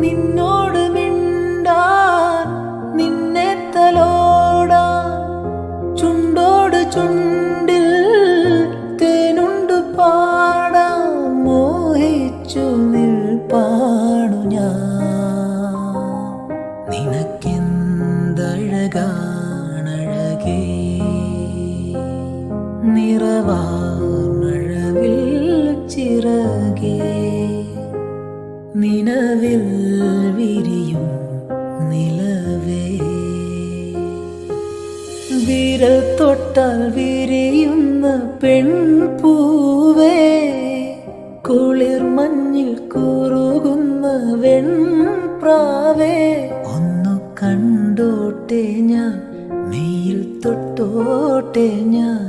നിന്നോട് മിണ്ടാൻ നിന്നെ തലോടാൻ ചുണ്ടോട് ചുണ്ടിൽ തേനുണ്ട് പാടാൻ മോഹിച്ചു നിൽപ്പാണു ഞാൻ. നിനക്കെന്തഴകാണഴകേ നിറവാർമഴവിൽ ചിറകേ നിലവിൽ വിരിയും നിലവേ വിരൽ തൊട്ടാൽ വിരിയുന്ന പെൺപൂവേ കുളിർ മഞ്ഞിൽ കുറുകുന്ന വെൺപ്രാവേ ഒന്നു കണ്ടോട്ടെ ഞാൻ മെയ്യിൽ തൊട്ടോട്ടെ ഞാൻ